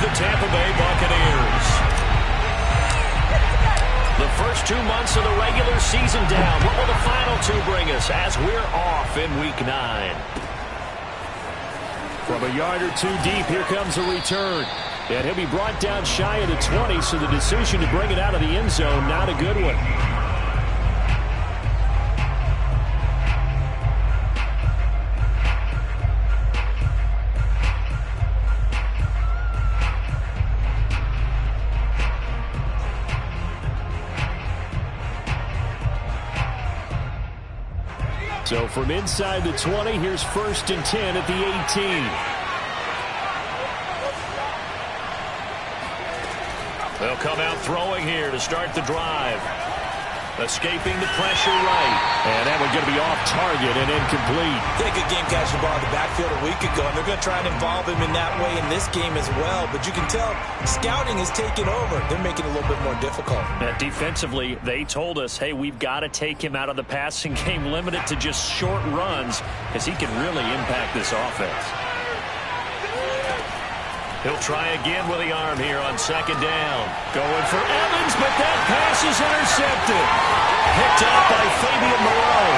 the Tampa Bay Buccaneers. The first 2 months of the regular season down. What will the final two bring us as we're off in Week 9? From a yard or two deep, here comes a return. And he'll be brought down shy of the 20, so the decision to bring it out of the end zone, not a good one. So from inside the 20, here's 1st and 10 at the 18. They'll come out throwing here to start the drive. Escaping the pressure right. And that one going to be off target and incomplete. They good game catching the ball in the backfield a week ago, and they're going to try and involve him in that way in this game as well. But you can tell scouting is taking over. They're making it a little bit more difficult. Defensively, they told us, hey, we've got to take him out of the passing game, limit it to just short runs, because he can really impact this offense. He'll try again with the arm here on 2nd down. Going for Evans, but that pass is intercepted. Picked up by Fabian Moreau.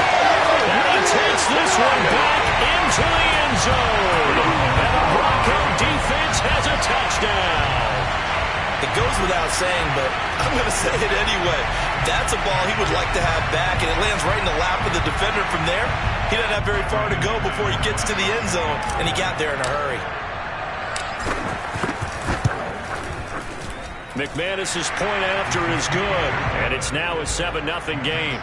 And he takes this one back into the end zone. And the Bronco defense has a touchdown. It goes without saying, but I'm going to say it anyway. That's a ball he would like to have back, and it lands right in the lap of the defender from there. He doesn't have very far to go before he gets to the end zone, and he got there in a hurry. McManus's point after is good, and it's now a 7-0 game.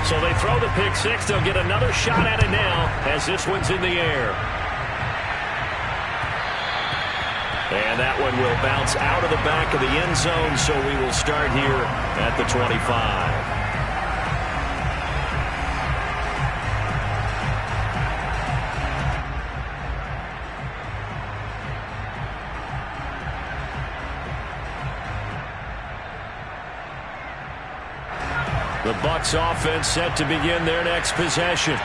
So they throw the pick six. They'll get another shot at it now as this one's in the air. And that one will bounce out of the back of the end zone, so we will start here at the 25. The Bucs offense set to begin their next possession.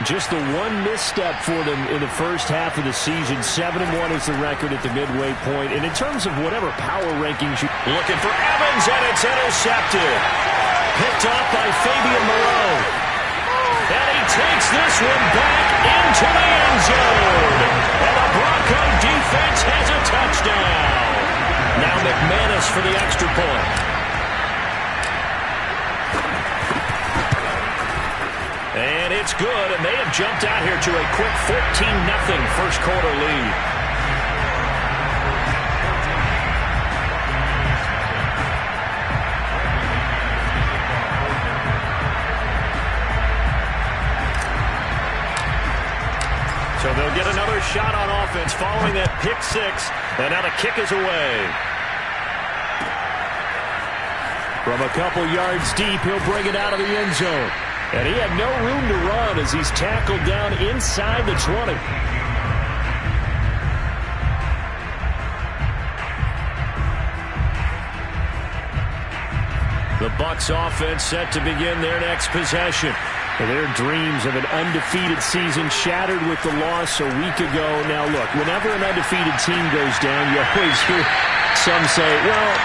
Just the one misstep for them in the first half of the season. 7-1 is the record at the midway point. And in terms of whatever power rankings you... Looking for Evans, and it's intercepted. Picked up by Fabian Moreau. And he takes this one back into the end zone. And the Bronco defense has a touchdown. Now McManus for the extra point. And it's good, and they have jumped out here to a quick 14-0 first quarter lead. So they'll get another shot on offense following that pick six, and now the kick is away. From a couple yards deep, he'll bring it out of the end zone. And he had no room to run as he's tackled down inside the 20. The Bucs offense set to begin their next possession. And their dreams of an undefeated season shattered with the loss a week ago. Now, look, whenever an undefeated team goes down, you always hear some say, well,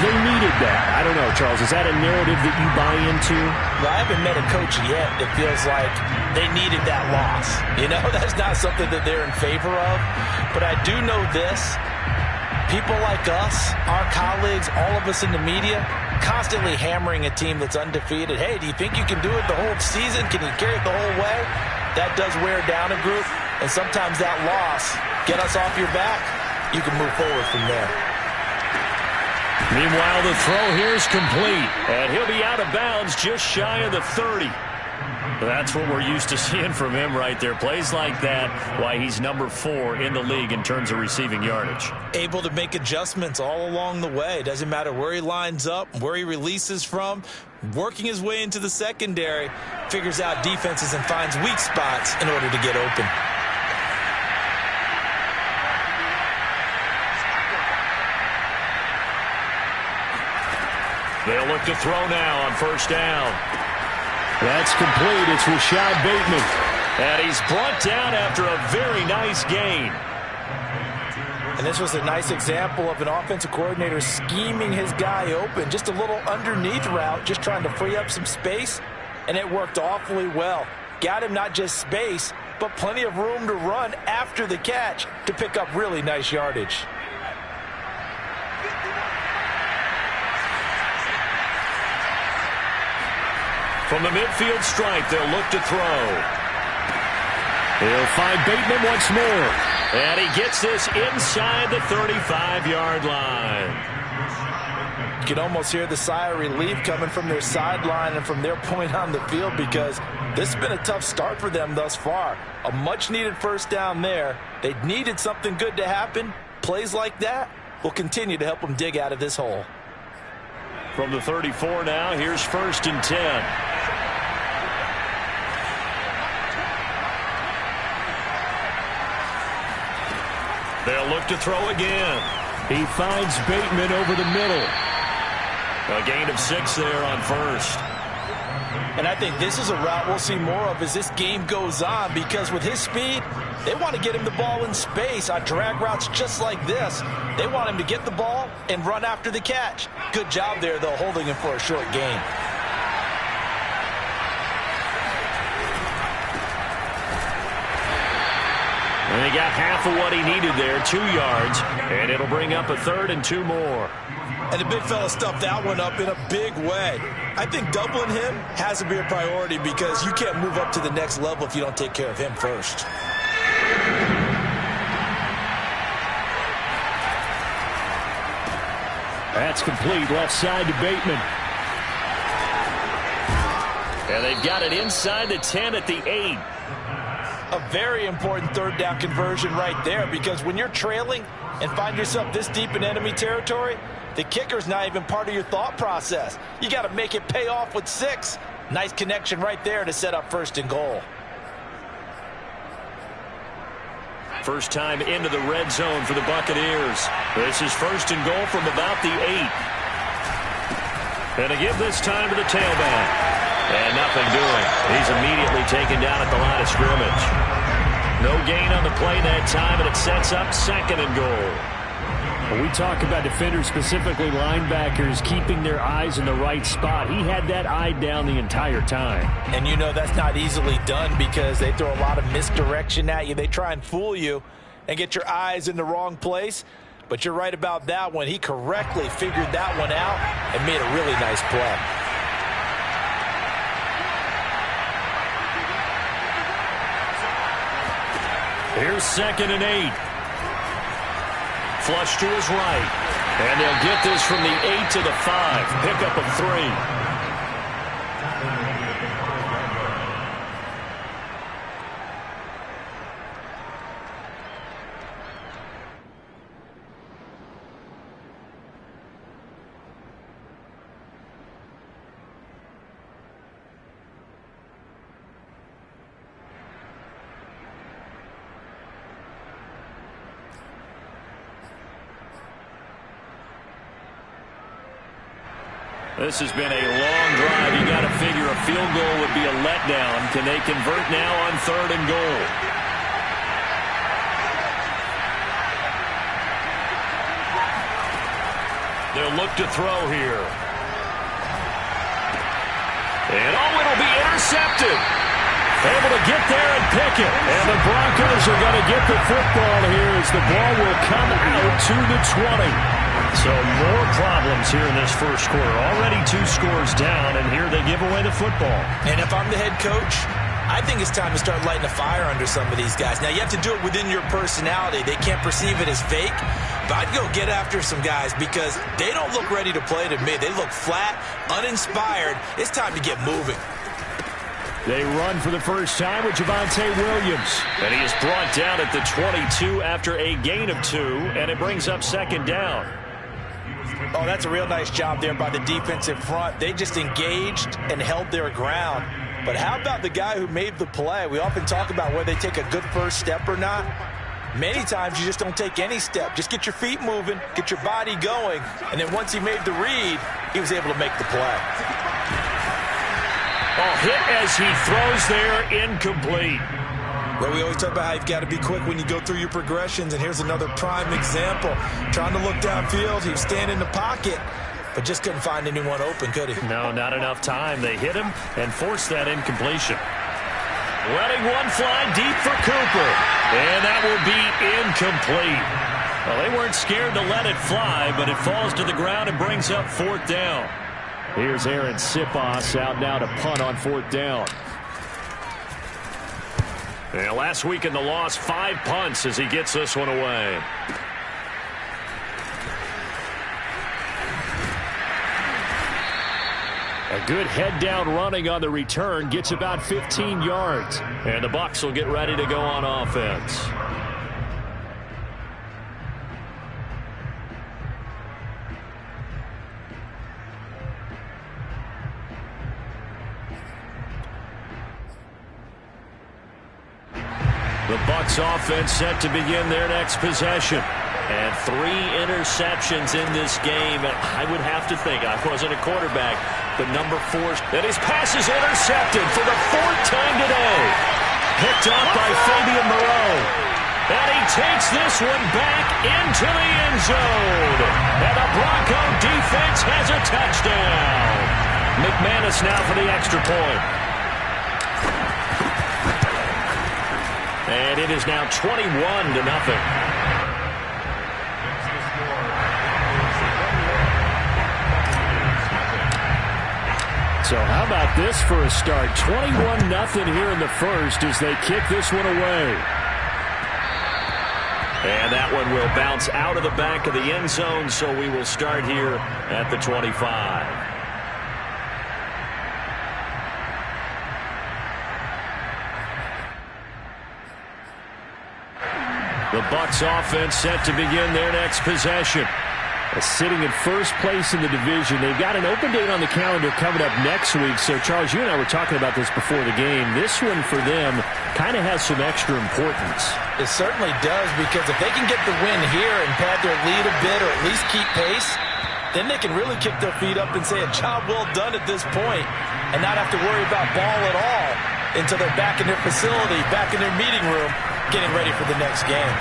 they needed that. I don't know, Charles. Is that a narrative that you buy into? Well, I haven't met a coach yet that feels like they needed that loss. You know, that's not something that they're in favor of. But I do know this. People like us, our colleagues, all of us in the media, constantly hammering a team that's undefeated. Hey, do you think you can do it the whole season? Can you carry it the whole way? That does wear down a group. And sometimes that loss, get us off your back, you can move forward from there. Meanwhile, the throw here is complete, and he'll be out of bounds just shy of the 30. That's what we're used to seeing from him right there. Plays like that, why he's number 4 in the league in terms of receiving yardage. Able to make adjustments all along the way. Doesn't matter where he lines up, where he releases from. Working his way into the secondary, figures out defenses and finds weak spots in order to get open. They'll look to throw now on first down. That's complete. It's Rashad Bateman. And he's brought down after a very nice gain. And this was a nice example of an offensive coordinator scheming his guy open. Just a little underneath route, just trying to free up some space. And it worked awfully well. Got him not just space, but plenty of room to run after the catch to pick up really nice yardage. From the midfield stripe, they'll look to throw. He'll find Bateman once more. And he gets this inside the 35-yard line. You can almost hear the sigh of relief coming from their sideline and from their point on the field, because this has been a tough start for them thus far. A much-needed first down there. They needed something good to happen. Plays like that will continue to help them dig out of this hole. From the 34 now, here's 1st and 10. They'll look to throw again. He finds Bateman over the middle. A gain of 6 there on 1st. And I think this is a route we'll see more of as this game goes on, because with his speed, they want to get him the ball in space on drag routes just like this. They want him to get the ball and run after the catch. Good job there, though, holding him for a short gain. And he got half of what he needed there, 2 yards, and it'll bring up a 3rd and 2 more. And the big fella stuffed that one up in a big way. I think doubling him has to be a priority, because you can't move up to the next level if you don't take care of him first. That's complete, left side to Bateman. And they've got it inside the 10 at the 8. A very important 3rd down conversion right there, because when you're trailing and find yourself this deep in enemy territory, the kicker's not even part of your thought process. You got to make it pay off with 6. Nice connection right there to set up 1st and goal. First time into the red zone for the Buccaneers. This is 1st and goal from about the 8. And to give this time to the tailback. And nothing doing. He's immediately taken down at the line of scrimmage. No gain on the play that time, and it sets up 2nd and goal. When we talk about defenders, specifically linebackers, keeping their eyes in the right spot, he had that eye down the entire time. And you know that's not easily done, because they throw a lot of misdirection at you. They try and fool you and get your eyes in the wrong place. But you're right about that one. He correctly figured that one out and made a really nice play. Here's 2nd and 8. Flush to his right. And they'll get this from the 8 to the 5. Pick up a 3. This has been a long drive. You got to figure a field goal would be a letdown. Can they convert now on 3rd and goal? They'll look to throw here. And it'll be intercepted. Able to get there and pick it. And the Broncos are going to get the football here as the ball will come out to the 20. So more problems here in this first quarter. Already 2 scores down, and here they give away the football. And if I'm the head coach, I think it's time to start lighting a fire under some of these guys. Now, you have to do it within your personality. They can't perceive it as fake. But I'd go get after some guys, because they don't look ready to play to me. They look flat, uninspired. It's time to get moving. They run for the first time with Javonte Williams. And he is brought down at the 22 after a gain of 2, and it brings up 2nd down. Oh, that's a real nice job there by the defensive front. They just engaged and held their ground. But how about the guy who made the play? We often talk about whether they take a good first step or not. Many times you just don't take any step. Just get your feet moving, get your body going, and then once he made the read, he was able to make the play. Oh, hit as he throws there, incomplete. Well, we always talk about how you've got to be quick when you go through your progressions, and here's another prime example. Trying to look downfield, he was standing in the pocket, but just couldn't find anyone open, could he? No, not enough time. They hit him and forced that incompletion. Letting one fly deep for Cooper, and that will be incomplete. Well, they weren't scared to let it fly, but it falls to the ground and brings up 4th down. Here's Aaron Siposs out now to punt on 4th down. And last week in the loss, 5 punts as he gets this one away. A good head-down running on the return gets about 15 yards. And the Bucs will get ready to go on offense. The Bucs offense set to begin their next possession. And 3 interceptions in this game. And I would have to think, I wasn't a quarterback, but number 4, that his pass is intercepted for the 4th time today. Picked up by Fabian Moreau. And he takes this one back into the end zone. And the Bronco defense has a touchdown. McManus now for the extra point. And it is now 21-0. So how about this for a start? 21-0 here in the first as they kick this one away. And that one will bounce out of the back of the end zone, so we will start here at the 25. The Bucs offense set to begin their next possession. Sitting in first place in the division. They've got an open date on the calendar coming up next week. So, Charles, you and I were talking about this before the game. This one for them kind of has some extra importance. It certainly does, because if they can get the win here and pad their lead a bit or at least keep pace, then they can really kick their feet up and say a job well done at this point and not have to worry about ball at all until they're back in their facility, back in their meeting room, getting ready for the next game.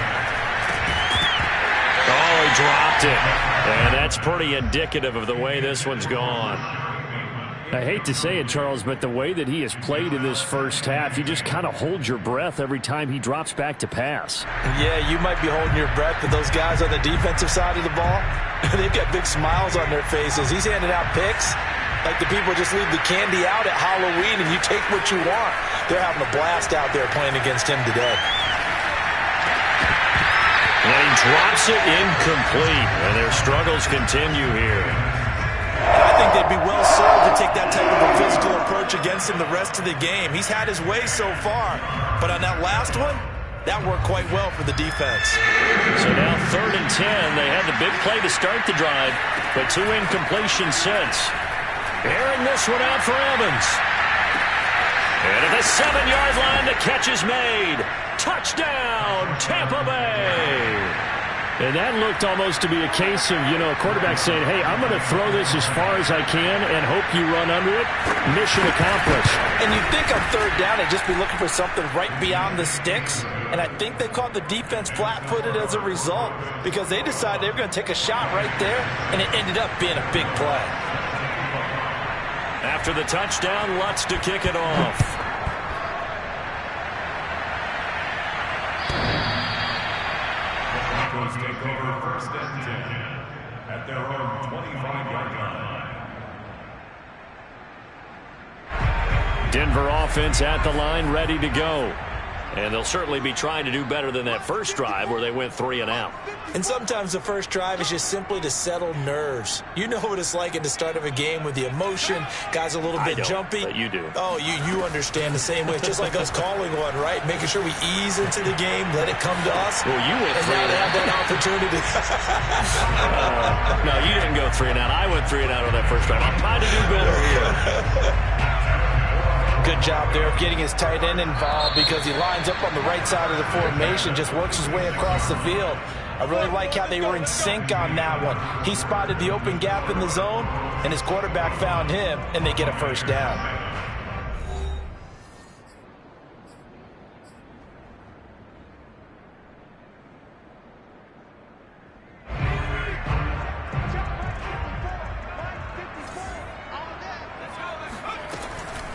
Oh, he dropped it. And that's pretty indicative of the way this one's gone. I hate to say it, Charles, but the way that he has played in this first half, you just kind of hold your breath every time he drops back to pass. Yeah, you might be holding your breath, but those guys on the defensive side of the ball, they've got big smiles on their faces. He's handing out picks like the people just leave the candy out at Halloween and you take what you want. They're having a blast out there playing against him today. And he drops it incomplete, and their struggles continue here. I think they'd be well served to take that type of a physical approach against him the rest of the game. He's had his way so far, but on that last one, that worked quite well for the defense. So now 3rd and 10. They had the big play to start the drive, but 2 incompletions since. Airing this one out for Evans. And at the 7-yard line, the catch is made. Touchdown, Tampa Bay. And that looked almost to be a case of, a quarterback saying, hey, I'm going to throw this as far as I can and hope you run under it. Mission accomplished. And you'd think on 3rd down they'd just be looking for something right beyond the sticks. And I think they caught the defense flat-footed as a result because they decided they were going to take a shot right there, and it ended up being a big play. After the touchdown, Lutz to kick it off. Take over 1st and 10 at their own 25-yard line. Denver offense at the line, ready to go. And they'll certainly be trying to do better than that first drive where they went 3 and out. And sometimes the first drive is just simply to settle nerves. You know what it's like at the start of a game with the emotion, guys a little bit jumpy. But you do. Oh, you understand the same way. It's just like us calling one, right? Making sure we ease into the game, let it come to us. Well, you went 3 and have that opportunity. No, you didn't go 3 and out. I went 3 and out on that first drive. I'm trying to do better here. Good job there of getting his tight end involved because he lines up on the right side of the formation, just works his way across the field. I really like how they were in sync on that one. He spotted the open gap in the zone, and his quarterback found him, and they get a first down.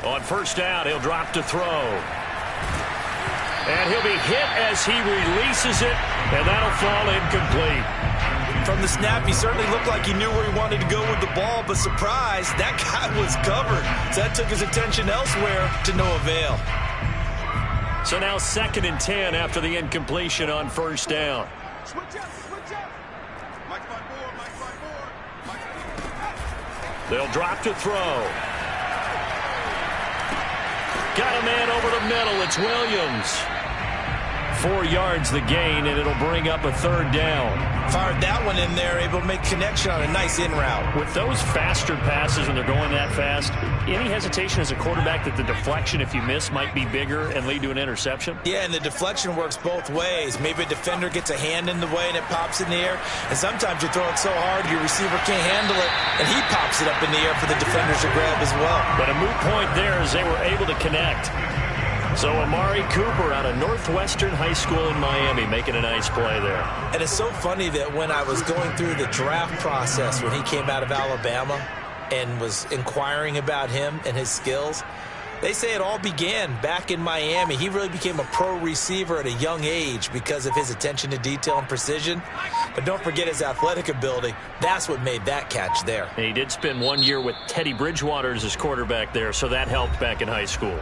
On first down, he'll drop to throw. And he'll be hit as he releases it, and that'll fall incomplete. From the snap, he certainly looked like he knew where he wanted to go with the ball, but surprise, that guy was covered. So that took his attention elsewhere to no avail. So now 2nd and 10 after the incompletion on first down. Switch up, switch up. Mike by board, Mike by board. They'll drop to throw. Got a man over the middle. It's Williams. 4 yards the gain, and it'll bring up a 3rd down. Fired that one in there, able to make connection on a nice in route. With those faster passes, and they're going that fast, any hesitation as a quarterback that the deflection, if you miss, might be bigger and lead to an interception? Yeah, and the deflection works both ways. Maybe a defender gets a hand in the way and it pops in the air. And sometimes you throw it so hard your receiver can't handle it, and he pops it up in the air for the defenders to grab as well. But a moot point there as they were able to connect. So Amari Cooper out of Northwestern High School in Miami making a nice play there. And it's so funny that when I was going through the draft process when he came out of Alabama and was inquiring about him and his skills, they say it all began back in Miami. He really became a pro receiver at a young age because of his attention to detail and precision. But don't forget his athletic ability. That's what made that catch there. And he did spend 1 year with Teddy Bridgewater as his quarterback there, so that helped back in high school.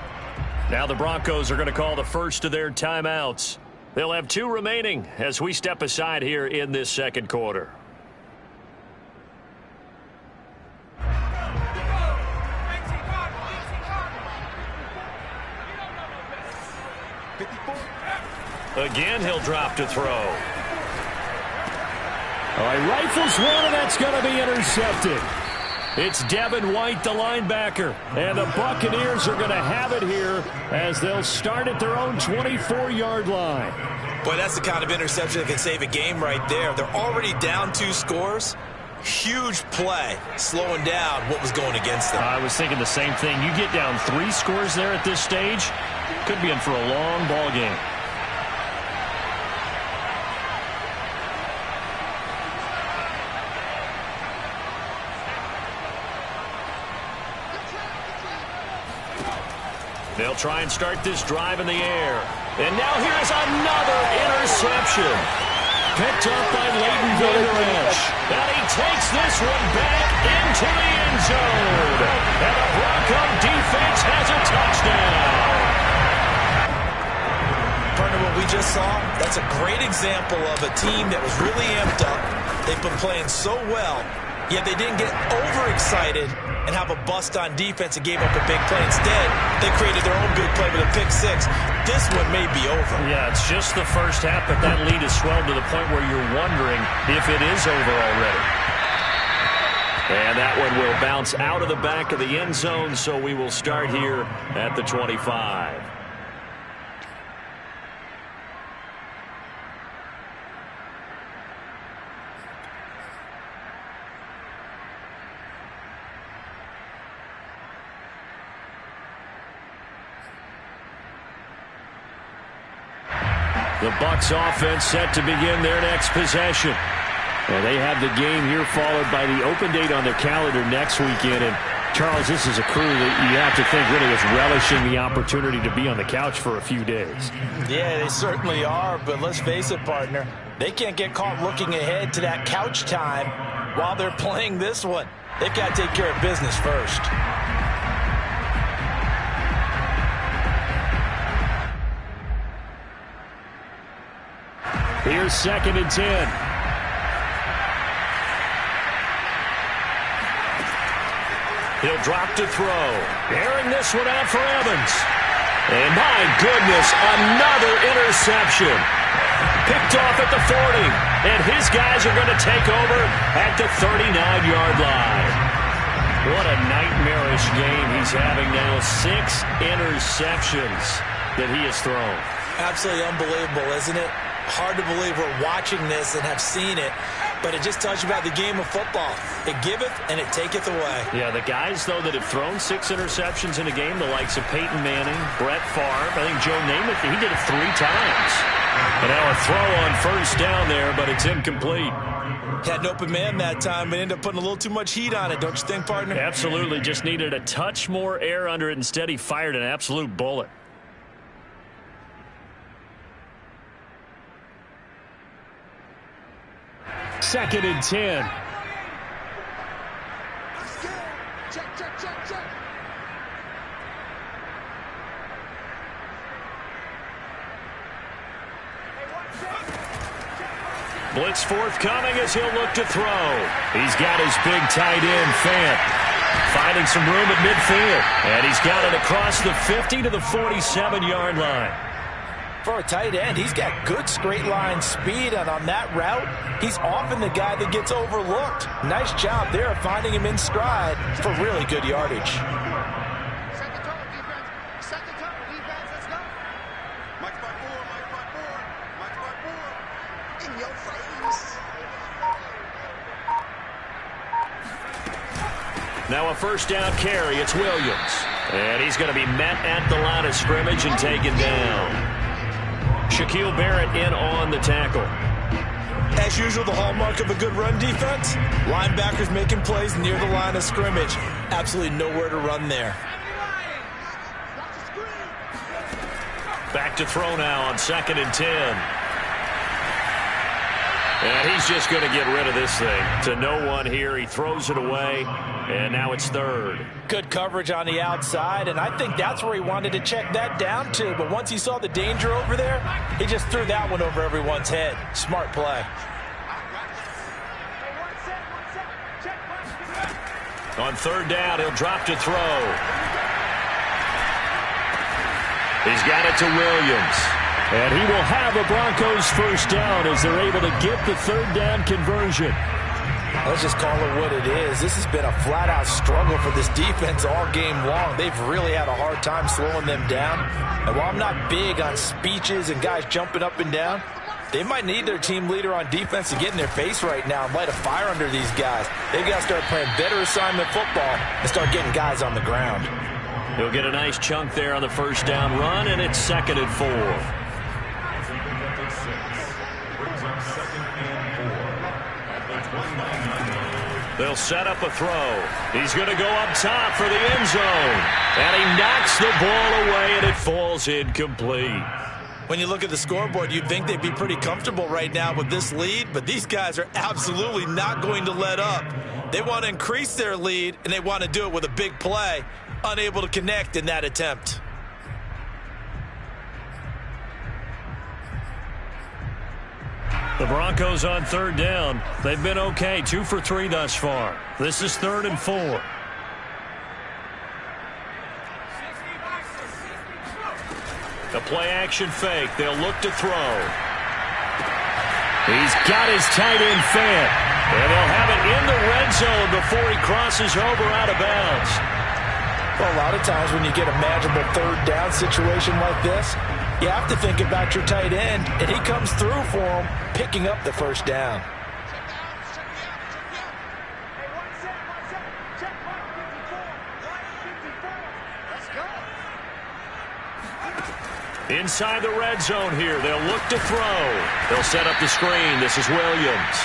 Now the Broncos are going to call the first of their timeouts. They'll have 2 remaining as we step aside here in this 2nd quarter. Again, he'll drop to throw. All right, rifles one, and that's going to be intercepted. It's Devin White, the linebacker, and the Buccaneers are going to have it here as they'll start at their own 24-yard line. Boy, that's the kind of interception that can save a game right there. They're already down 2 scores. Huge play, slowing down what was going against them. I was thinking the same thing. You get down 3 scores there at this stage, could be in for a long ball game. They'll try and start this drive in the air. And now here's another interception. Picked up by Leighton Vander Esch. And he takes this one back into the end zone. And the Bronco defense has a touchdown. Partner, what we just saw, that's a great example of a team that was really amped up. They've been playing so well, yet they didn't get overexcited and have a bust on defense and gave up a big play. Instead, they created their own big play with a pick 6. This one may be over. Yeah, it's just the first half, but that lead has swelled to the point where you're wondering if it is over already. And that one will bounce out of the back of the end zone, so we will start here at the 25. The Bucs offense set to begin their next possession. And they have the game here followed by the open date on their calendar next weekend. And, Charles, this is a crew that you have to think really is relishing the opportunity to be on the couch for a few days. Yeah, they certainly are, but let's face it, partner. They can't get caught looking ahead to that couch time while they're playing this one. They've got to take care of business first. Here's 2nd and 10. He'll drop to throw. Airing this one out for Evans. And my goodness, another interception. Picked off at the 40. And his guys are going to take over at the 39-yard line. What a nightmarish game he's having now. 6 interceptions that he has thrown. Absolutely unbelievable, isn't it? Hard to believe we're watching this and have seen it, but it just tells you about the game of football. It giveth and it taketh away. Yeah, the guys, though, that have thrown 6 interceptions in a game, the likes of Peyton Manning, Brett Favre, I think Joe Namath, he did it 3 times. And now a throw on first down there, but it's incomplete. Had an open man that time, but ended up putting a little too much heat on it, don't you think, partner? Absolutely. Just needed a touch more air under it. Instead, he fired an absolute bullet. Second and 10. Blitz forthcoming as he'll look to throw. He's got his big tight end, Fant, finding some room at midfield. And he's got it across the 50 to the 47-yard line. For a tight end, he's got good straight line speed, and on that route, he's often the guy that gets overlooked. Nice job there of finding him in stride for really good yardage. Second total, defense, let's go. Mike by four. In your face. Now a first down carry, it's Williams. And he's going to be met at the line of scrimmage and taken down. Shaquille Barrett in on the tackle. As usual, the hallmark of a good run defense, linebackers making plays near the line of scrimmage. Absolutely nowhere to run there. Back to throw now on 2nd and 10. And he's just going to get rid of this thing. To no one here. He throws it away, and now it's 3rd. Good coverage on the outside, and I think that's where he wanted to check that down to. But once he saw the danger over there, he just threw that one over everyone's head. Smart play. On 3rd down, he'll drop to throw. He's got it to Williams. And he will have a Broncos first down as they're able to get the 3rd down conversion. Let's just call it what it is. This has been a flat-out struggle for this defense all game long. They've really had a hard time slowing them down. And while I'm not big on speeches and guys jumping up and down, they might need their team leader on defense to get in their face right now and light a fire under these guys. They've got to start playing better assignment football and start getting guys on the ground. He'll get a nice chunk there on the first down run, and it's 2nd and 4. They'll set up a throw. He's going to go up top for the end zone. And he knocks the ball away, and it falls incomplete. When you look at the scoreboard, you'd think they'd be pretty comfortable right now with this lead, but these guys are absolutely not going to let up. They want to increase their lead, and they want to do it with a big play. Unable to connect in that attempt. The Broncos on 3rd down. They've been okay, 2 for 3 thus far. This is 3rd and 4. A play-action fake. They'll look to throw. He's got his tight end Fant. And they'll have it in the red zone before he crosses over out of bounds. Well, a lot of times when you get a manageable 3rd down situation like this, you have to think about your tight end, and he comes through for him, picking up the first down. Inside the red zone here, they'll look to throw. They'll set up the screen. This is Williams.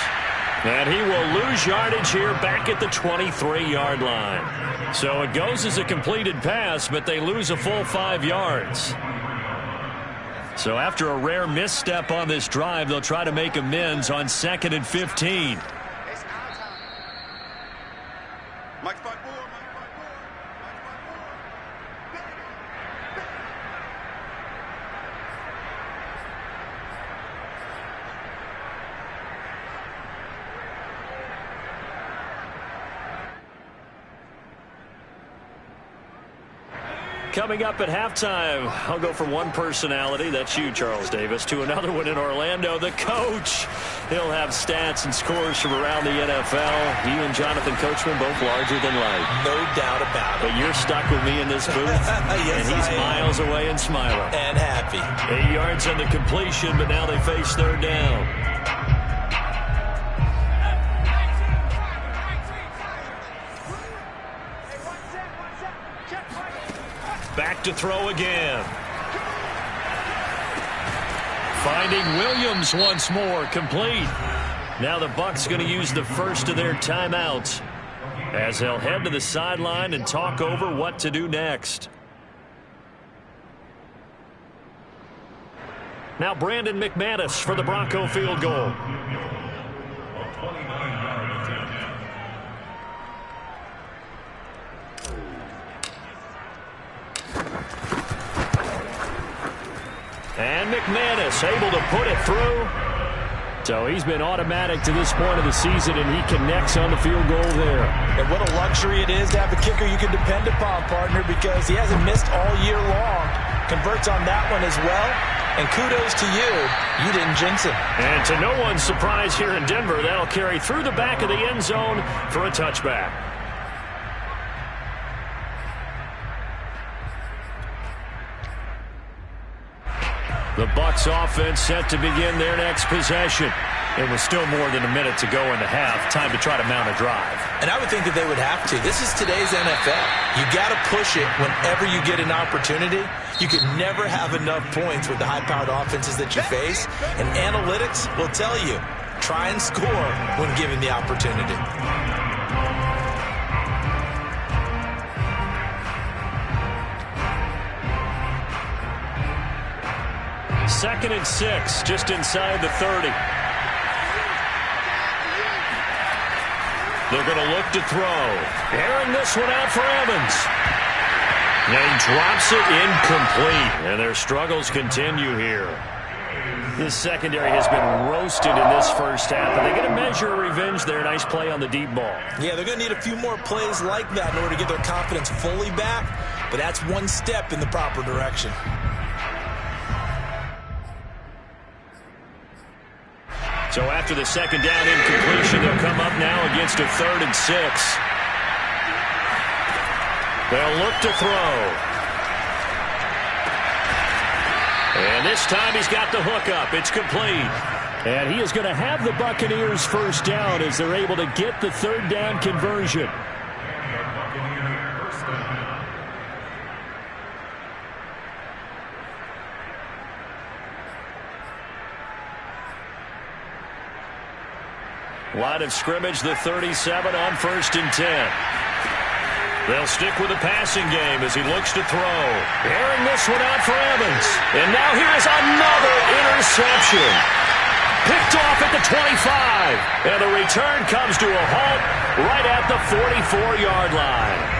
And he will lose yardage here back at the 23-yard line. So it goes as a completed pass, but they lose a full 5 yards. So after a rare misstep on this drive, they'll try to make amends on 2nd and 15. Coming up at halftime, I'll go from one personality, that's you, Charles Davis, to another one in Orlando, the coach. He'll have stats and scores from around the NFL. He and Jonathan Coachman both larger than life. No doubt about it. But you're stuck with me in this booth, yes, and he's miles away and smiling. And happy. 8 yards on the completion, but now they face 3rd down. Back to throw again. Finding Williams once more, complete. Now the Bucs going to use the first of their timeouts as they'll head to the sideline and talk over what to do next. Now Brandon McManus for the Bronco field goal. And McManus able to put it through. So he's been automatic to this point of the season, and he connects on the field goal there. And what a luxury it is to have a kicker you can depend upon, partner, because he hasn't missed all year long. Converts on that one as well. And kudos to you. You didn't jinx him. And to no one's surprise here in Denver, that'll carry through the back of the end zone for a touchback. The Bucs offense set to begin their next possession. It was still more than a minute to go in the half. Time to try to mount a drive. And I would think that they would have to. This is today's NFL. You got to push it whenever you get an opportunity. You can never have enough points with the high-powered offenses that you face. And analytics will tell you, try and score when given the opportunity. Second and 6, just inside the 30. They're going to look to throw. Airing this one out for Evans. And he drops it incomplete. And their struggles continue here. This secondary has been roasted in this first half. Are they going to measure a revenge there? Nice play on the deep ball. Yeah, they're going to need a few more plays like that in order to get their confidence fully back. But that's one step in the proper direction. So after the second down incompletion, they'll come up now against a 3rd and 6. They'll look to throw. And this time he's got the hook up. It's complete. And he is going to have the Buccaneers first down as they're able to get the 3rd down conversion. Line of scrimmage, the 37 on 1st and 10. They'll stick with the passing game as he looks to throw. Airing this one out for Evans. And now here's another interception. Picked off at the 25. And the return comes to a halt right at the 44-yard line.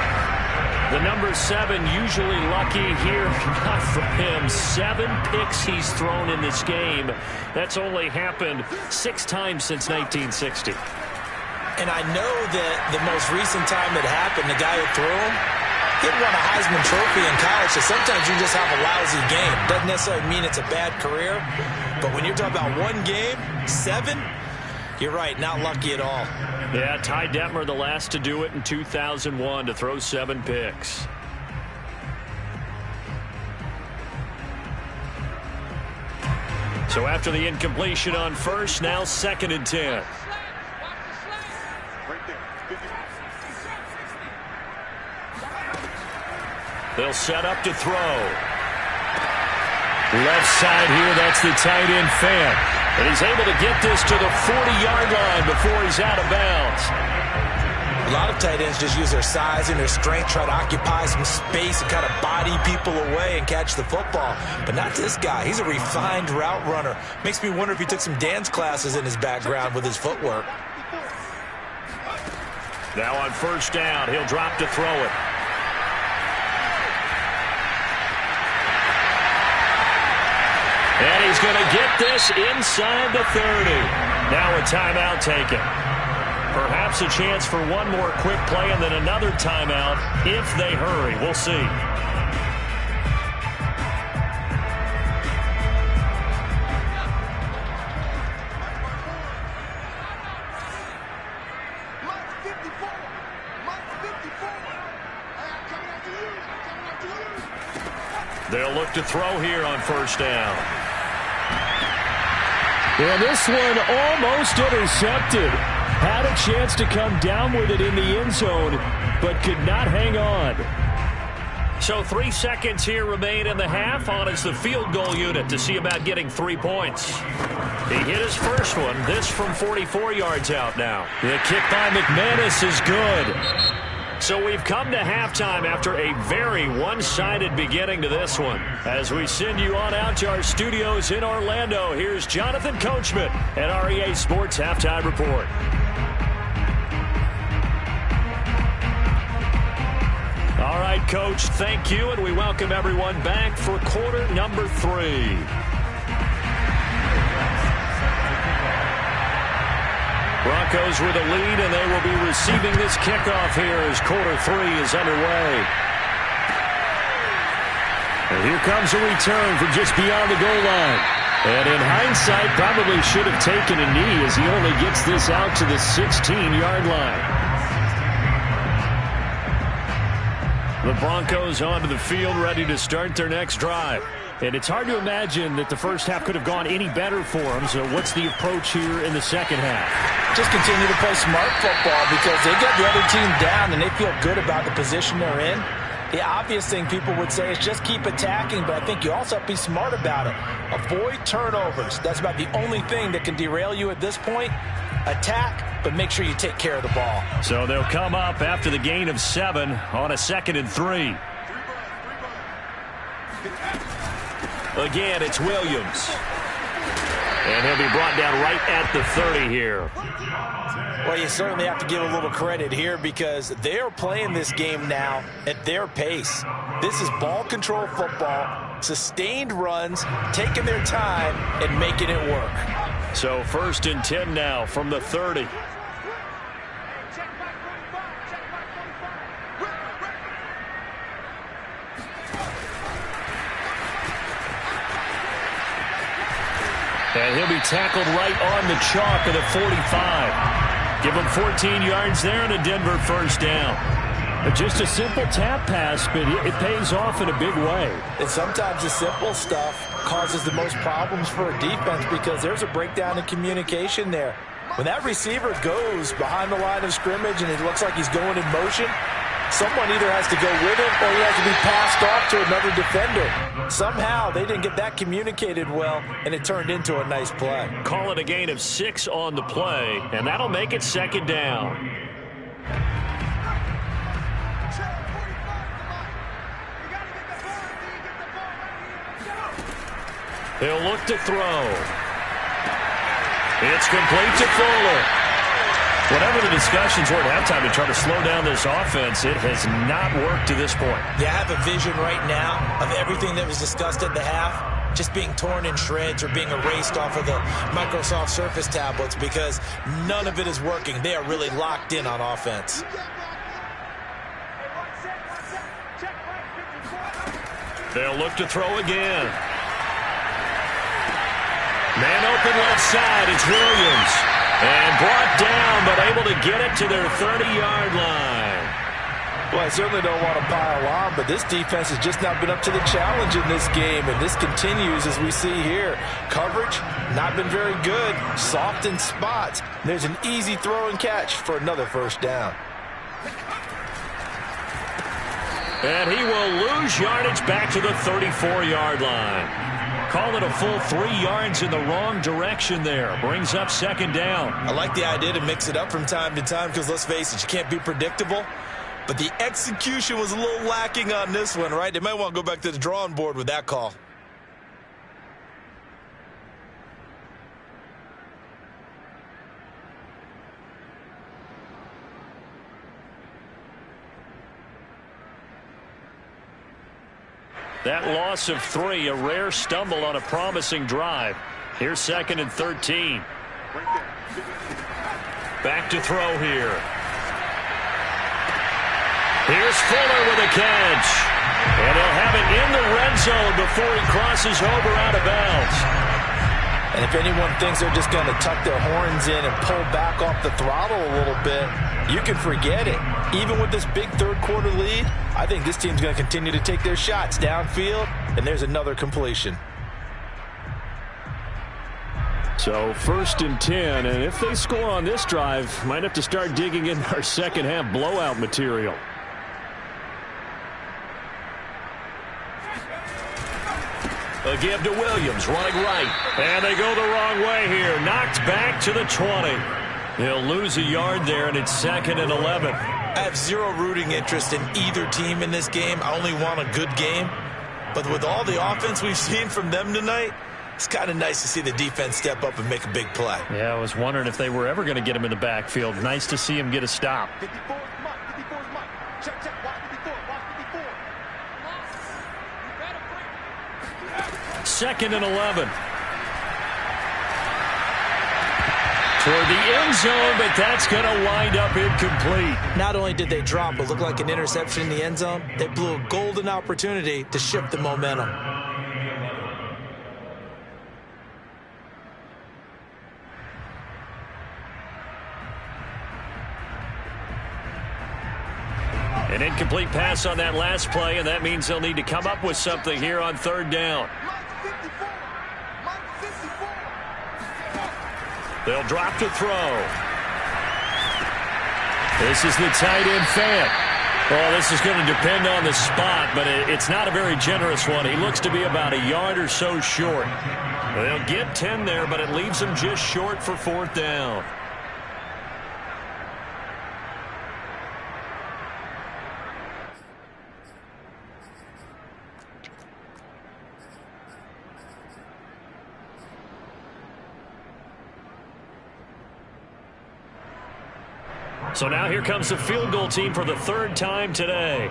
The number 7 usually lucky here. Not for him. 7 picks he's thrown in this game. That's only happened 6 times since 1960. And I know that the most recent time it happened, the guy who threw him, he had won a Heisman Trophy in college, so sometimes you just have a lousy game. Doesn't necessarily mean it's a bad career, but when you're talking about one game, 7, you're right, not lucky at all. Yeah, Ty Detmer, the last to do it in 2001, to throw 7 picks. So after the incompletion on first, now 2nd and 10. They'll set up to throw. Left side here, that's the tight end Fant. And he's able to get this to the 40-yard line before he's out of bounds. A lot of tight ends just use their size and their strength, try to occupy some space and kind of body people away and catch the football. But not this guy. He's a refined route runner. Makes me wonder if he took some dance classes in his background with his footwork. Now on first down, he'll drop to throw it. And he's going to get this inside the 30. Now a timeout taken. Perhaps a chance for one more quick play and then another timeout if they hurry. We'll see. They'll look to throw here on first down. And this one almost intercepted. Had a chance to come down with it in the end zone, but could not hang on. So 3 seconds here remain in the half. On is the field goal unit to see about getting 3 points. He hit his first one. This from 44 yards out now. The kick by McManus is good. So we've come to halftime after a very one-sided beginning to this one. As we send you on out to our studios in Orlando, here's Jonathan Coachman at REA Sports Halftime Report. All right, Coach, thank you, and we welcome everyone back for quarter number 3. Broncos with a lead, and they will be receiving this kickoff here as quarter 3 is underway. And here comes a return from just beyond the goal line. And in hindsight, probably should have taken a knee as he only gets this out to the 16-yard line. The Broncos onto the field, ready to start their next drive. And it's hard to imagine that the first half could have gone any better for them. So what's the approach here in the second half? Just continue to play smart football because they got the other team down and they feel good about the position they're in. The obvious thing people would say is just keep attacking, but I think you also have to be smart about it. Avoid turnovers. That's about the only thing that can derail you at this point. Attack, but make sure you take care of the ball. So they'll come up after the gain of 7 on a 2nd and 3. Again, it's Williams. And he'll be brought down right at the 30 here. Well, you certainly have to give a little credit here because they're playing this game now at their pace. This is ball control football, sustained runs, taking their time and making it work. So 1st and 10 now from the 30. And he'll be tackled right on the chalk of the 45. Give him 14 yards there and a Denver first down. Just a simple tap pass, but it pays off in a big way. And sometimes the simple stuff causes the most problems for a defense because there's a breakdown in communication there. When that receiver goes behind the line of scrimmage and it looks like he's going in motion, someone either has to go with him or he has to be passed off to another defender. Somehow they didn't get that communicated well, and it turned into a nice play. Call it a gain of 6 on the play, and that'll make it 2nd down. He'll look to throw. It's complete to Fuller. Whatever the discussions were at halftime to try to slow down this offense, it has not worked to this point. Yeah, I have a vision right now of everything that was discussed at the half just being torn in shreds or being erased off of the Microsoft Surface tablets because none of it is working. They are really locked in on offense. They'll look to throw again. Man open left side, it's Williams. And brought down, but able to get it to their 30-yard line. Well, I certainly don't want to pile on, but this defense has just not been up to the challenge in this game, and this continues as we see here. Coverage, not been very good, soft in spots. There's an easy throw and catch for another first down. And he will lose yardage back to the 34-yard line. Call it a full 3 yards in the wrong direction there. Brings up 2nd down. I like the idea to mix it up from time to time because, let's face it, you can't be predictable. But the execution was a little lacking on this one, right? They might want to go back to the drawing board with that call. That loss of 3, a rare stumble on a promising drive. Here's 2nd and 13. Back to throw here. Here's Fuller with a catch. And he'll have it in the red zone before he crosses over out of bounds. And if anyone thinks they're just going to tuck their horns in and pull back off the throttle a little bit, you can forget it. Even with this big third-quarter lead, I think this team's going to continue to take their shots downfield, and there's another completion. So 1st and 10, and if they score on this drive, might have to start digging in our second-half blowout material. A give to Williams, running right. And they go the wrong way here. Knocked back to the 20. They'll lose a yard there, and it's 2nd and 11. I have zero rooting interest in either team in this game. I only want a good game. But with all the offense we've seen from them tonight, it's kind of nice to see the defense step up and make a big play. Yeah, I was wondering if they were ever going to get him in the backfield. Nice to see him get a stop. 54 is Mike. 54 is Mike. Check, check. Watch 54. Watch 54. 2nd and 11. Toward the end zone, but that's going to wind up incomplete. Not only did they drop what looked like an interception in the end zone, they blew a golden opportunity to shift the momentum. An incomplete pass on that last play, and that means they'll need to come up with something here on 3rd down. They'll drop to throw. This is the tight end Fant. Oh, this is going to depend on the spot, but it's not a very generous one. He looks to be about a yard or so short. They'll get 10 there, but it leaves them just short for 4th down. So now here comes the field goal team for the 3rd time today.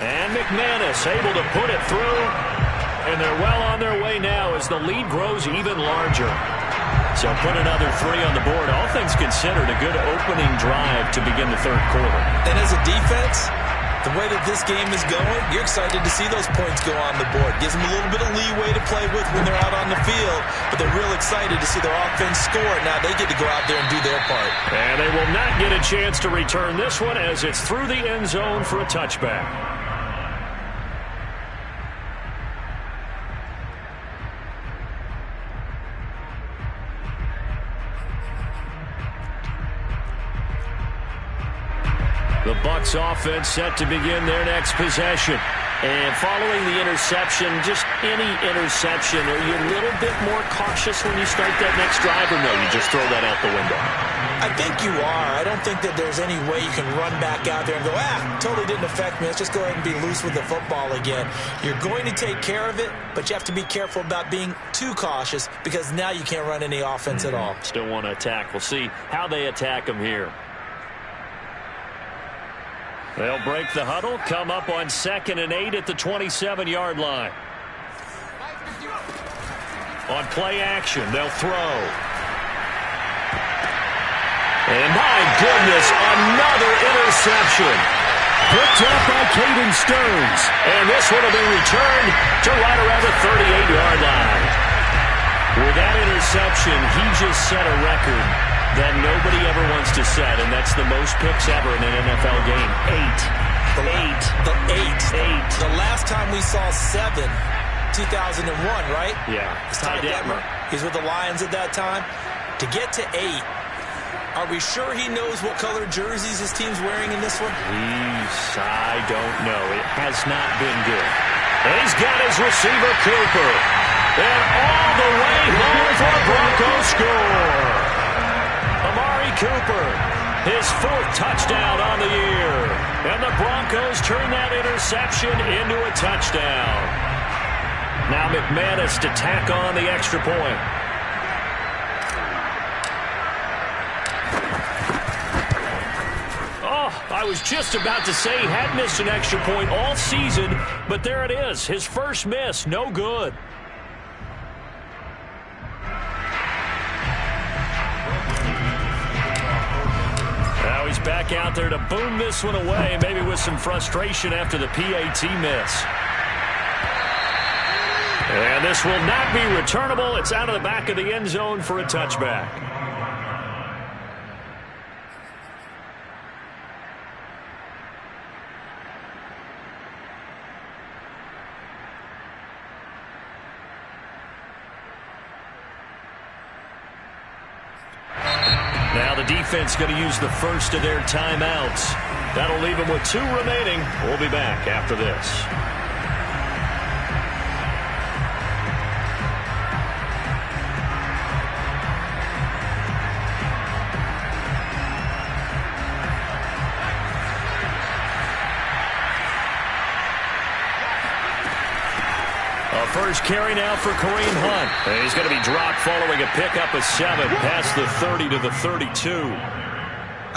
And McManus able to put it through. And they're well on their way now as the lead grows even larger. So put another 3 on the board. All things considered, a good opening drive to begin the 3rd quarter. And as a defense, the way that this game is going, you're excited to see those points go on the board. Gives them a little bit of leeway to play with when they're out on the field, but they're real excited to see their offense score. Now they get to go out there and do their part. And they will not get a chance to return this one as it's through the end zone for a touchback. The Bucs offense set to begin their next possession. And following the interception, just any interception, are you a little bit more cautious when you start that next drive, or no, you just throw that out the window? I think you are. I don't think that there's any way you can run back out there and go, totally didn't affect me. Let's just go ahead and be loose with the football again. You're going to take care of it, but you have to be careful about being too cautious because now you can't run any offense at all. Still want to attack. We'll see how they attack them here. They'll break the huddle, come up on 2nd and 8 at the 27-yard line. On play action, they'll throw. And my goodness, another interception. Picked up by Caden Stearns. And this one will be returned to right around the 38-yard line. With that interception, he just set a record that nobody ever wants to set, and that's the most picks ever in an NFL game. 8. The last time we saw 7, 2001, right? Yeah. It's Ty Detmer. He's with the Lions at that time. To get to 8, are we sure he knows what color jerseys his team's wearing in this one? I don't know. It has not been good. And he's got his receiver, Cooper. And all the way home for a Broncos score. Amari Cooper, his 4th touchdown on the year. And the Broncos turn that interception into a touchdown. Now McManus to tack on the extra point. Oh, I was just about to say he had missed an extra point all season, but there it is. His first miss, no good. Now he's back out there to boom this one away, maybe with some frustration after the PAT miss. And this will not be returnable. It's out of the back of the end zone for a touchback. Now the defense going to use the first of their timeouts. That'll leave them with 2 remaining. We'll be back after this. First carry now for Kareem Hunt. And he's going to be dropped following a pickup of 7 past the 30 to the 32.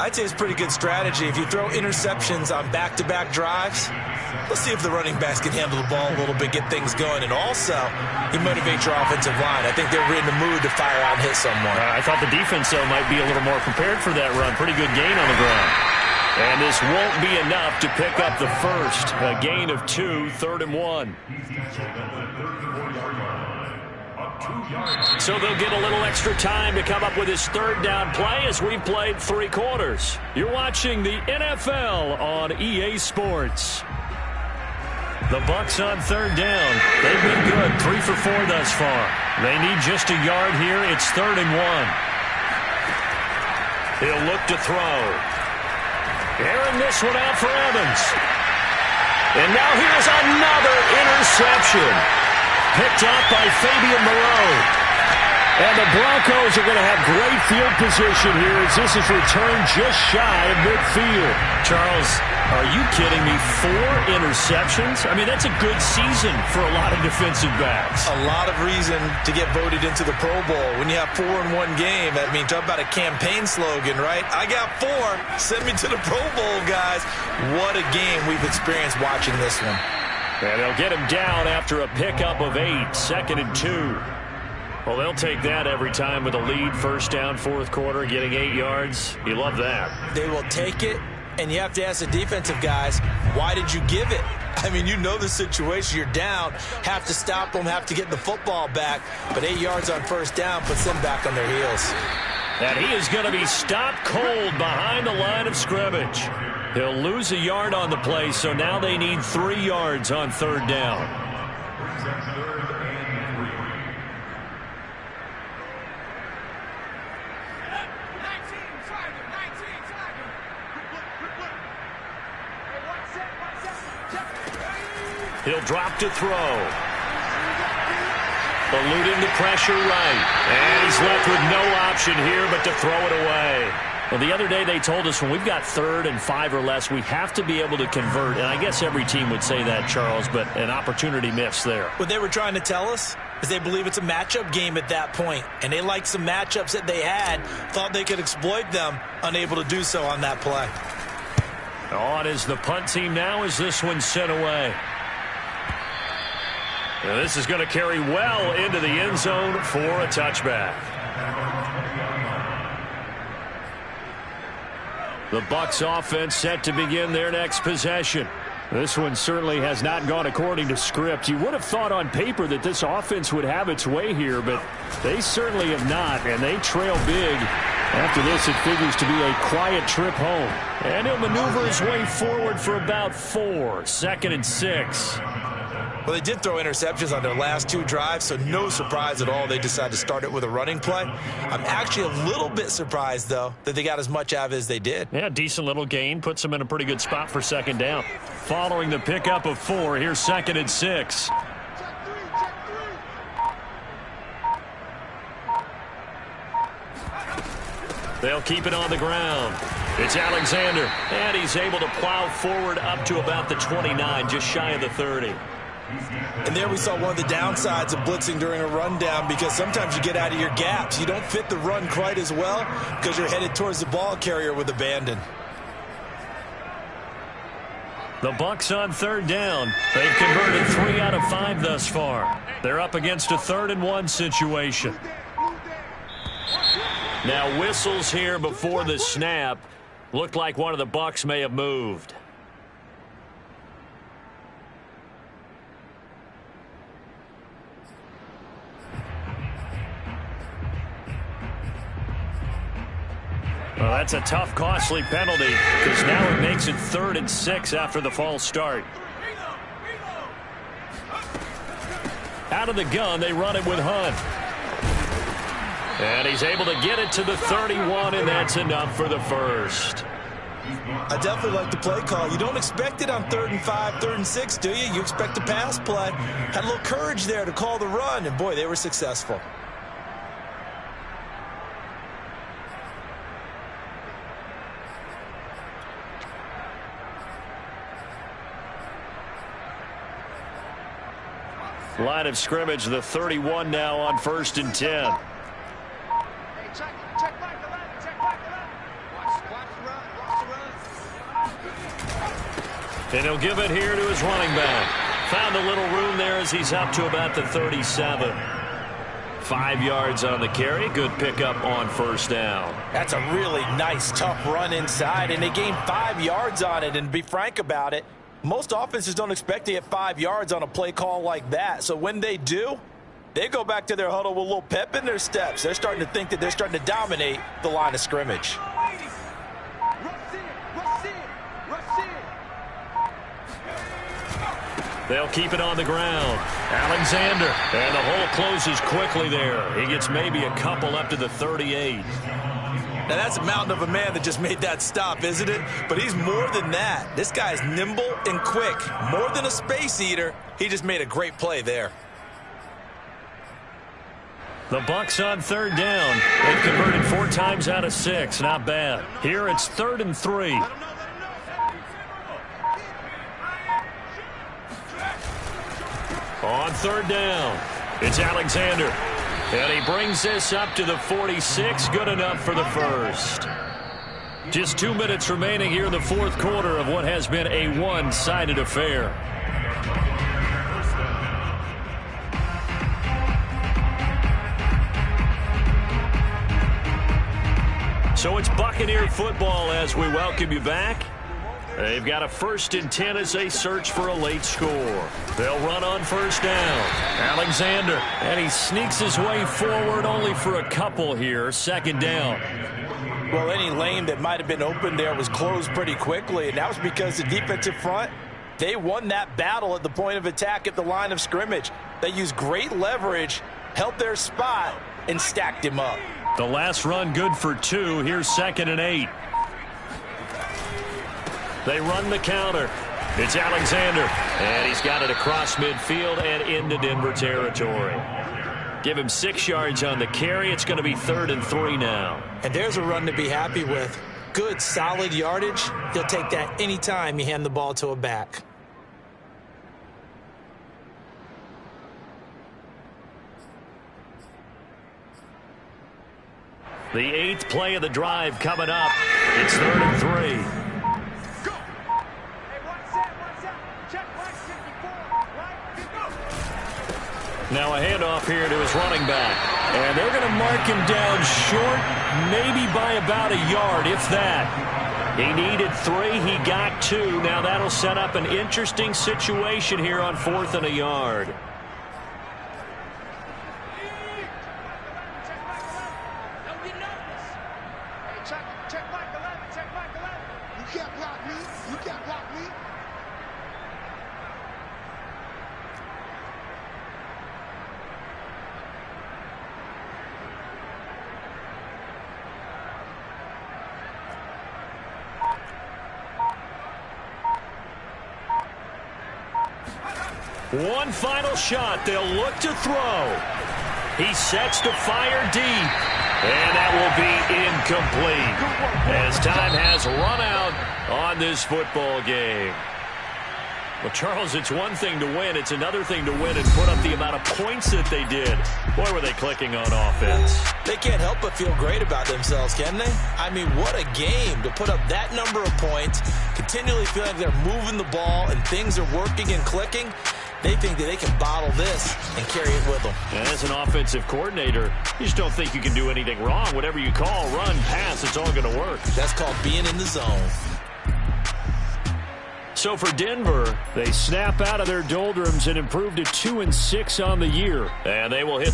I'd say it's pretty good strategy. If you throw interceptions on back-to-back drives, let's see if the running backs can handle the ball a little bit, get things going. And also, you motivate your offensive line. I think they're in the mood to fire out and hit someone. I thought the defense, though, might be a little more prepared for that run. Pretty good gain on the ground. And this won't be enough to pick up the first. A gain of 2, 3rd and 1. So they'll get a little extra time to come up with his 3rd down play as we've played 3 quarters. You're watching the NFL on EA Sports. The Bucs on 3rd down. They've been good, 3 for 4 thus far. They need just a yard here. It's 3rd and 1. He'll look to throw. Airing this one out for Evans. And now here's another interception. Picked up by Fabian Moreau. And the Broncos are going to have great field position here as this is returned just shy of midfield. Charles, are you kidding me? 4 interceptions? I mean, that's a good season for a lot of defensive backs. A lot of reason to get voted into the Pro Bowl. When you have 4 in one game, I mean, talk about a campaign slogan, right? I got 4. Send me to the Pro Bowl, guys. What a game we've experienced watching this one. And they'll get him down after a pickup of 8, 2nd and 2. Well, they'll take that every time with a lead, 1st down, 4th quarter, getting 8 yards. You love that. They will take it, and you have to ask the defensive guys, why did you give it? I mean, you know the situation. You're down, have to stop them, have to get the football back. But 8 yards on 1st down puts them back on their heels. And he is going to be stopped cold behind the line of scrimmage. He'll lose a yard on the play, so now they need 3 yards on 3rd down. He'll drop to throw. Eluding the pressure right. And he's left with no option here but to throw it away. Well, the other day they told us when we've got 3rd and 5 or less, we have to be able to convert. And I guess every team would say that, Charles, but an opportunity missed there. What they were trying to tell us is they believe it's a matchup game at that point. And they liked some matchups that they had, thought they could exploit them, unable to do so on that play. On is the punt team now as this one's sent away. Now this is going to carry well into the end zone for a touchback. The Bucs offense set to begin their next possession. This one certainly has not gone according to script. You would have thought on paper that this offense would have its way here, but they certainly have not, and they trail big. After this, it figures to be a quiet trip home. And he'll maneuver his way forward for about 4, 2nd and 6. Well, they did throw interceptions on their last 2 drives, so no surprise at all they decided to start it with a running play. I'm actually a little bit surprised, though, that they got as much out of it as they did. Yeah, decent little gain. Puts them in a pretty good spot for 2nd down. Following the pickup of 4, here's 2nd and 6. They'll keep it on the ground. It's Alexander, and he's able to plow forward up to about the 29, just shy of the 30. And there we saw one of the downsides of blitzing during a rundown, because sometimes you get out of your gaps. You don't fit the run quite as well because you're headed towards the ball carrier with abandon. The Bucs on 3rd down. They've converted 3 out of 5 thus far. They're up against a 3rd and 1 situation. Now whistles here before the snap. Looked like one of the Bucs may have moved. Well, that's a tough, costly penalty because now it makes it 3rd and 6 after the false start. Out of the gun, they run it with Hunt. And he's able to get it to the 31, and that's enough for the first. I definitely like the play call. You don't expect it on 3rd and 5, 3rd and 6, do you? You expect a pass play. Had a little courage there to call the run, and boy, they were successful. Line of scrimmage, the 31 now on 1st and 10. And he'll give it here to his running back. Found a little room there as he's up to about the 37. 5 yards on the carry. Good pickup on 1st down. That's a really nice, tough run inside, and they gained 5 yards on it. And to be frank about it, most offenses don't expect to get 5 yards on a play call like that. So when they do, they go back to their huddle with a little pep in their steps. They're starting to think that they're starting to dominate the line of scrimmage. They'll keep it on the ground. Alexander. And the hole closes quickly there. He gets maybe a couple up to the 38. Now, that's a mountain of a man that just made that stop, isn't it? But he's more than that. This guy's nimble and quick. More than a space eater. He just made a great play there. The Bucs on 3rd down. They've converted 4 times out of 6. Not bad. Here it's 3rd and 3. On 3rd down, it's Alexander. And he brings this up to the 46. Good enough for the first. Just 2 minutes remaining here in the 4th quarter of what has been a one-sided affair. So it's Buccaneer football as we welcome you back. They've got a 1st and 10 as they search for a late score. They'll run on 1st down. Alexander, and he sneaks his way forward only for a couple here. 2nd down. Well, any lane that might have been open there was closed pretty quickly, and that was because the defensive front, they won that battle at the point of attack at the line of scrimmage. They used great leverage, held their spot, and stacked him up. The last run good for 2. Here's 2nd and 8. They run the counter. It's Alexander, and he's got it across midfield and into Denver territory. Give him 6 yards on the carry. It's going to be 3rd and 3 now. And there's a run to be happy with. Good, solid yardage. He'll take that anytime you hand the ball to a back. The 8th play of the drive coming up. It's 3rd and 3. Now a handoff here to his running back. And they're going to mark him down short, maybe by about a yard, if that. He needed 3. He got 2. Now that'll set up an interesting situation here on 4th and a yard. One final shot. They'll look to throw. He sets to fire deep. And that will be incomplete as time has run out on this football game. Well, Charles, it's one thing to win. It's another thing to win and put up the amount of points that they did. Boy, were they clicking on offense. They can't help but feel great about themselves, can they? I mean, what a game to put up that number of points, continually feeling like they're moving the ball and things are working and clicking. They think that they can bottle this and carry it with them. And as an offensive coordinator, you just don't think you can do anything wrong. Whatever you call, run, pass, it's all going to work. That's called being in the zone. So for Denver, they snap out of their doldrums and improve to 2-6 on the year. And they will hit